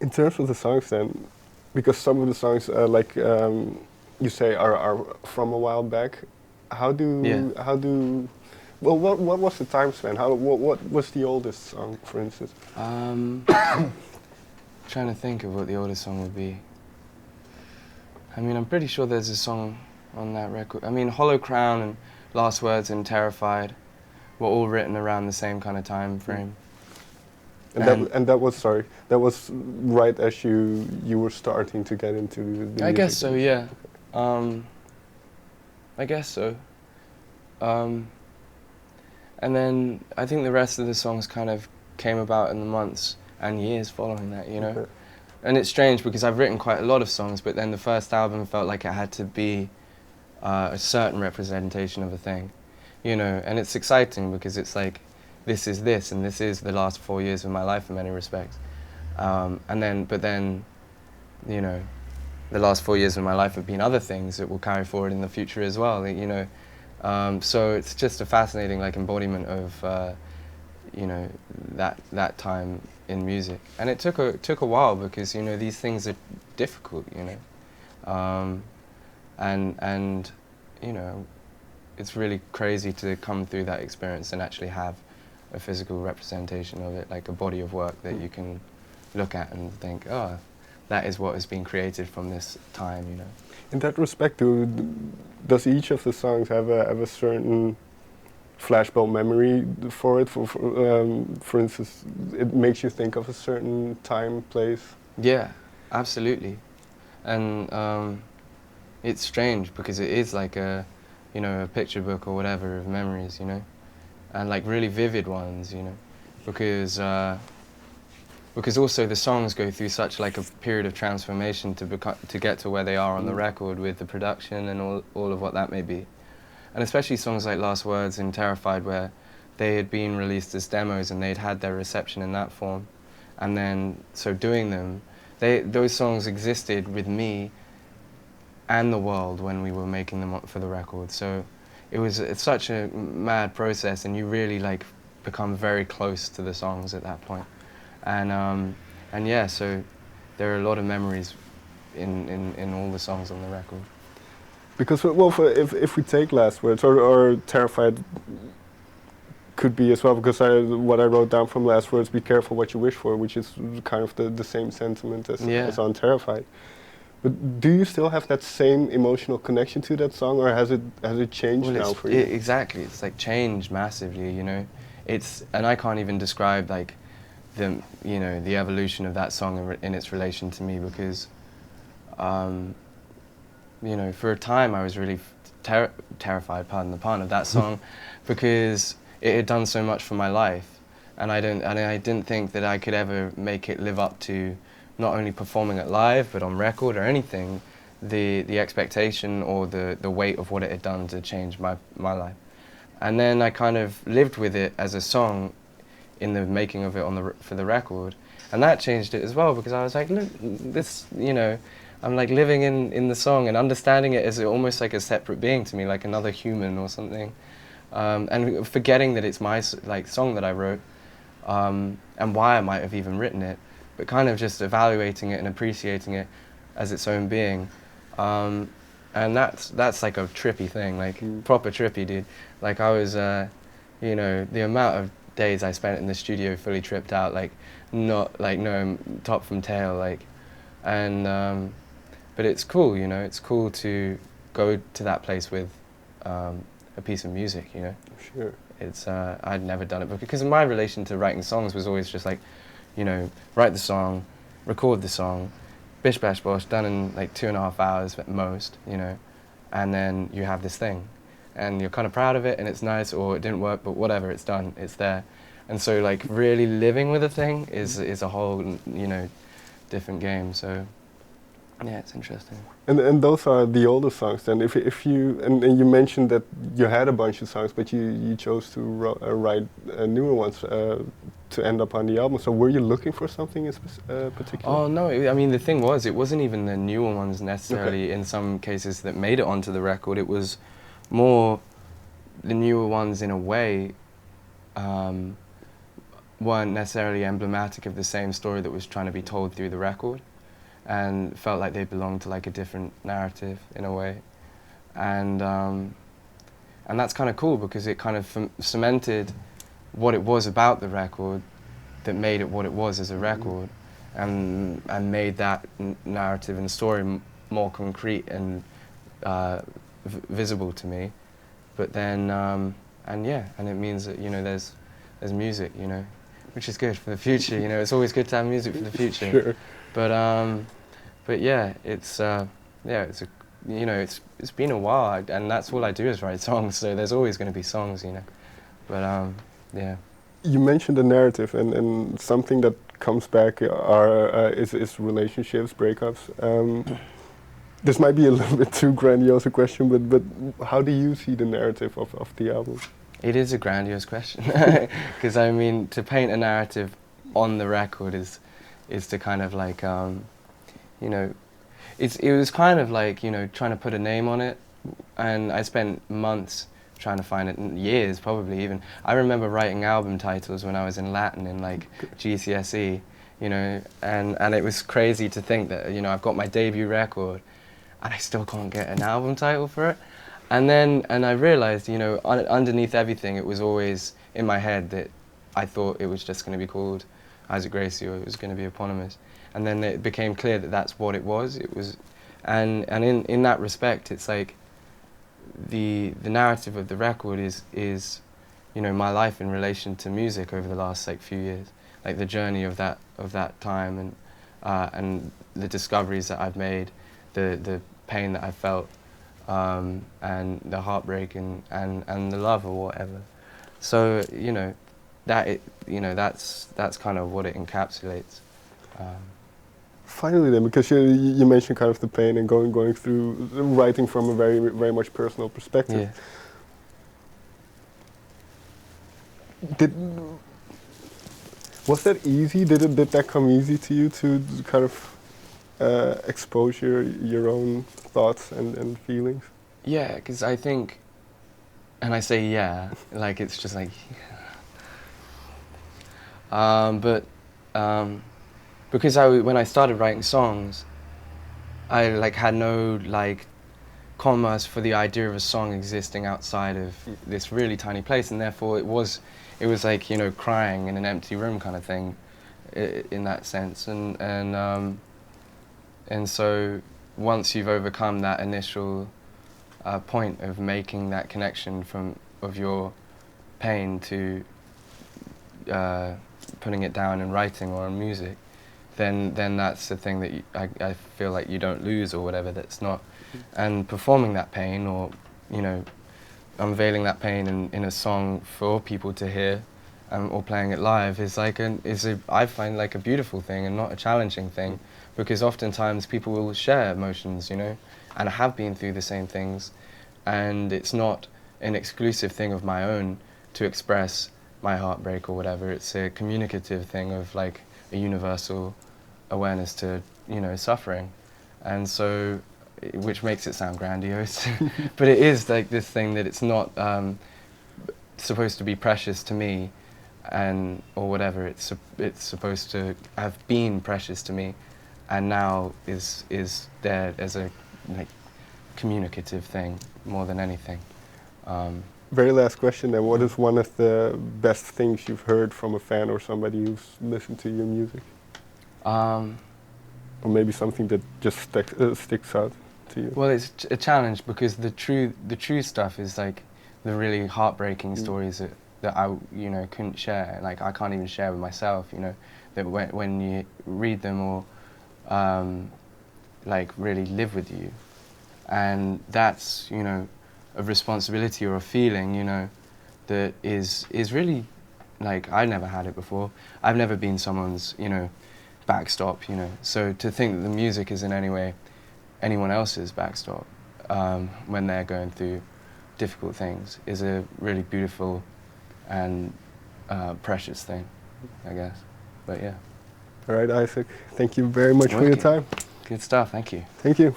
In terms of the songs, then, because some of the songs, you say, are from a while back. Yeah. How do well, what was the time span? What was the oldest song, for instance? Um, Trying to think of what the oldest song would be. I mean, I'm pretty sure there's a song on that record. I mean, Hollow Crown and Last Words and Terrified were all written around the same kind of time frame. And And that was, sorry, that was right as you were starting to get into the I music guess so, industry. yeah. Um, I guess so. Um, and then I think the rest of the songs kind of came about in the months and years following that, you know? Okay. And it's strange because I've written quite a lot of songs, but then the first album felt like it had to be a certain representation of a thing, you know? And it's exciting because it's like, this is this, and this is the last 4 years of my life in many respects. But then, you know, the last 4 years of my life have been other things that will carry forward in the future as well, you know? So it's just a fascinating like embodiment of, you know, that time in music. And it took a while because, you know, these things are difficult, you know? And you know, it's really crazy to come through that experience and actually have a physical representation of it, like a body of work that you can look at and think, oh, that is what has been created from this time, you know. In that respect, does each of the songs have a certain flashbulb memory for it? For instance, it makes you think of a certain time, place. Yeah, absolutely. And it's strange because it is like a, you know, a picture book or whatever of memories, you know, and like really vivid ones, you know, because also the songs go through such like a period of transformation to get to where they are on the record with the production and all of what that may be. And especially songs like Last Words and Terrified, where they had been released as demos and they'd had their reception in that form. And then, so doing them, those songs existed with me and the world when we were making them for the record. So it's such a mad process, and you really like become very close to the songs at that point. And yeah, so there are a lot of memories in all the songs on the record. Because well, if we take Last Words or Terrified could be as well, because what I wrote down from Last Words, be careful what you wish for, which is kind of the same sentiment Yeah. as on Terrified. But do you still have that same emotional connection to that song, or has it changed Well, now for you? exactly. It's like changed massively, you know. And I can't even describe like the evolution of that song in its relation to me because, you know, for a time I was really terrified, pardon the pun, of that song because it had done so much for my life, and I didn't think that I could ever make it live up to not only performing it live but on record or anything, the expectation or the weight of what it had done to change my life. And then I kind of lived with it as a song in the making of it for the record, and that changed it as well because I was like, look, this, you know, I'm like living in the song and understanding it as almost like a separate being to me, like another human or something, and forgetting that it's my like song that I wrote, and why I might have even written it, but kind of just evaluating it and appreciating it as its own being. And that's like a trippy thing, like proper trippy, dude. Like I was, you know, the amount of days I spent in the studio fully tripped out, like not like no top from tail, like, and but it's cool, you know. It's cool to go to that place with a piece of music, you know. Sure. It's I'd never done it, but because my relation to writing songs was always just like, you know, write the song, record the song, bish bash bosh, done in like 2.5 hours at most, you know, and then you have this thing, and you're kind of proud of it, and it's nice, or it didn't work, but whatever, it's done, it's there, and so like really living with a thing is a whole, you know, different game. So yeah, it's interesting. And those are the older songs. Then, if you and you mentioned that you had a bunch of songs, but you chose to write newer ones to end up on the album. So were you looking for something in particular? Oh no, I mean the thing was, it wasn't even the newer ones necessarily. Okay. In some cases that made it onto the record. It was more the newer ones in a way. weren't necessarily emblematic of the same story that was trying to be told through the record, and felt like they belonged to like a different narrative in a way. And that's kind of cool because it kind of cemented what it was about the record that made it what it was as a record, and made that narrative and story more concrete and visible to me. But then, and it means that, you know, there's music, you know, which is good for the future. You know, it's always good to have music for the future. Sure. But yeah, it's you know, it's been a while, and that's all I do is write songs. So there's always going to be songs, you know. But yeah. You mentioned the narrative, and something that comes back is relationships, breakups. This might be a little bit too grandiose a question, but how do you see the narrative of the album? It is a grandiose question, because I mean, to paint a narrative on the record is to kind of like, you know, it was kind of like, you know, trying to put a name on it, and I spent months trying to find it, years probably even. I remember writing album titles when I was in Latin in like GCSE, you know, and it was crazy to think that, you know, I've got my debut record and I still can't get an album title for it. And I realized, you know, underneath everything, it was always in my head that I thought it was just going to be called Isaac Gracie, or it was going to be eponymous. And then it became clear that that's what it was. It was, and in that respect, it's like the narrative of the record is, you know, my life in relation to music over the last like few years, like the journey of that time, and the discoveries that I've made, the pain that I felt, and the heartbreak and the love or whatever. So you know, that's kind of what it encapsulates. Finally then, because you mentioned kind of the pain and going through writing from a very much personal perspective. Yeah. Was that easy? Did that come easy to you to kind of expose your own thoughts and feelings? Yeah, because I think, and I say yeah, like it's just like, because when I started writing songs, I like had no like commerce for the idea of a song existing outside of this really tiny place, and therefore it was like, you know, crying in an empty room kind of thing, in that sense, and so once you've overcome that initial point of making that connection of your pain to putting it down in writing or in music, then that's the thing that I feel like you don't lose or whatever. That's not, and performing that pain, or you know, unveiling that pain in a song for people to hear, or playing it live is like I find like a beautiful thing and not a challenging thing, because oftentimes people will share emotions, you know, and I have been through the same things, and it's not an exclusive thing of my own to express my heartbreak or whatever. It's a communicative thing of like a universal awareness to, you know, suffering, and so, which makes it sound grandiose, but it is like this thing that it's not supposed to be precious to me, and or whatever. It's supposed to have been precious to me, and now is there as a like communicative thing more than anything. Very last question then, what is one of the best things you've heard from a fan or somebody who's listened to your music? Or maybe something that just sticks out to you? Well, it's a challenge, because the true stuff is like the really heartbreaking stories that I, you know, couldn't share. Like I can't even share with myself, you know, that when you read them or like really live with you. And that's, you know, a responsibility or a feeling, you know, that is really, like, I never had it before. I've never been someone's, you know, backstop, you know. So to think that the music is in any way anyone else's backstop when they're going through difficult things is a really beautiful and precious thing, I guess. But yeah. All right, Isaac, thank you very much for your time. Good stuff, thank you. Thank you.